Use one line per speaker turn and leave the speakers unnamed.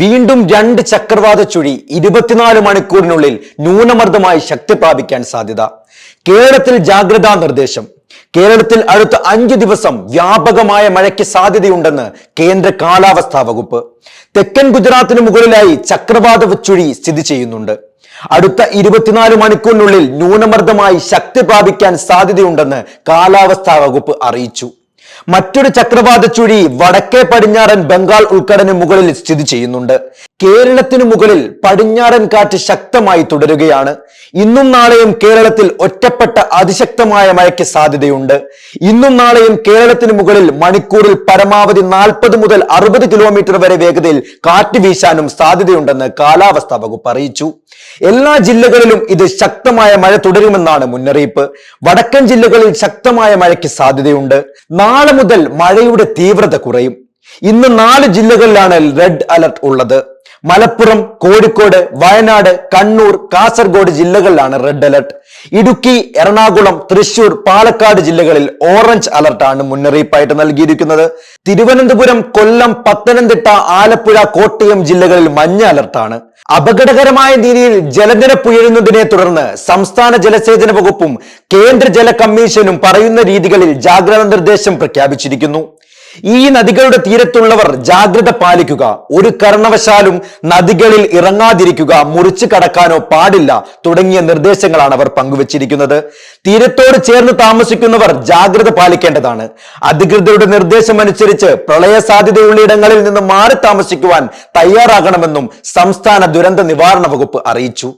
വീണ്ടും രണ്ട് ചക്രവാത ചുഴി 24 മണിക്കൂറിനുള്ളിൽ ന്യൂനമർദ്ദമായി ശക്തി പ്രാപിക്കാൻ സാധ്യത. കേരളത്തിൽ ജാഗ്രതാ നിർദ്ദേശം. കേരളത്തിൽ അടുത്ത 5 ദിവസം വ്യാപകമായ മഴയ്ക്ക് സാധ്യതയുണ്ടെന്ന് കേന്ദ്ര കാലാവസ്ഥാ വകുപ്പ്. തെക്കൻ ഗുജറാത്തിന് മുകളിലായി ചക്രവാത ചുഴി സ്ഥിതി ചെയ്യുന്നുണ്ട്. അടുത്ത 24 മണിക്കൂറിനുള്ളിൽ ന്യൂനമർദ്ദമായി ശക്തി പ്രാപിക്കാൻ സാധ്യതയുണ്ടെന്ന് കാലാവസ്ഥാ വകുപ്പ് അറിയിച്ചു. മറ്റൊരു ചക്രവാത ചുഴി വടക്കേ പടിഞ്ഞാറൻ ബംഗാൾ ഉൾക്കടലിന് മുകളിൽ സ്ഥിതി ചെയ്യുന്നുണ്ട്. കേരളത്തിനു മുകളിൽ പടിഞ്ഞാറൻ കാറ്റ് ശക്തമായി തുടരുകയാണ്. ഇന്നും നാളെയും കേരളത്തിൽ ഒറ്റപ്പെട്ട അതിശക്തമായ മഴയ്ക്ക് സാധ്യതയുണ്ട്. ഇന്നും നാളെയും കേരളത്തിന് മുകളിൽ മണിക്കൂറിൽ പരമാവധി 40 മുതൽ 60 കിലോമീറ്റർ വരെ വേഗതയിൽ കാറ്റ് വീശാനും സാധ്യതയുണ്ടെന്ന് കാലാവസ്ഥാ വകുപ്പ് അറിയിച്ചു. എല്ലാ ജില്ലകളിലും ഇത് ശക്തമായ മഴ തുടരുമെന്നാണ് മുന്നറിയിപ്പ്. വടക്കൻ ജില്ലകളിൽ ശക്തമായ മഴയ്ക്ക് സാധ്യതയുണ്ട്. നാളെ മുതൽ മഴയുടെ തീവ്രത കുറയും. ഇന്ന് 4 ജില്ലകളിലാണ് റെഡ് അലർട്ട് ഉള്ളത്. മലപ്പുറം, കോഴിക്കോട്, വയനാട്, കണ്ണൂർ, കാസർഗോഡ് ജില്ലകളിലാണ് റെഡ് അലർട്ട്. ഇടുക്കി, എറണാകുളം, തൃശൂർ, പാലക്കാട് ജില്ലകളിൽ ഓറഞ്ച് അലർട്ടാണ് മുന്നറിയിപ്പായിട്ട് നൽകിയിരിക്കുന്നത്. തിരുവനന്തപുരം, കൊല്ലം, പത്തനംതിട്ട, ആലപ്പുഴ, കോട്ടയം ജില്ലകളിൽ മഞ്ഞ അലർട്ടാണ്. അപകടകരമായ രീതിയിൽ ജലനിരപ്പ് ഉയരുന്നതിനെ തുടർന്ന് സംസ്ഥാന ജലസേചന വകുപ്പും കേന്ദ്ര ജല കമ്മീഷനും പറയുന്ന രീതികളിൽ ജാഗ്രതാ നിർദ്ദേശം പ്രഖ്യാപിച്ചിരിക്കുന്നു. ഈ നദികളുടെ തീരത്തുള്ളവർ ജാഗ്രത പാലിക്കുക, ഒരു കാരണവശാലും നദികളിൽ ഇറങ്ങാതിരിക്കുക, മുറിച്ചു കടക്കാനോ പാടില്ല തുടങ്ങിയ നിർദ്ദേശങ്ങളാണ് അവർ പങ്കുവച്ചിരിക്കുന്നത്. തീരത്തോട് ചേർന്ന് താമസിക്കുന്നവർ ജാഗ്രത പാലിക്കേണ്ടതാണ്. അധികൃതരുടെ നിർദ്ദേശം അനുസരിച്ച് പ്രളയ സാധ്യതയുള്ള ഇടങ്ങളിൽ നിന്ന് മാറി താമസിക്കുവാൻ തയ്യാറാകണമെന്നും സംസ്ഥാന ദുരന്ത നിവാരണ വകുപ്പ് അറിയിച്ചു.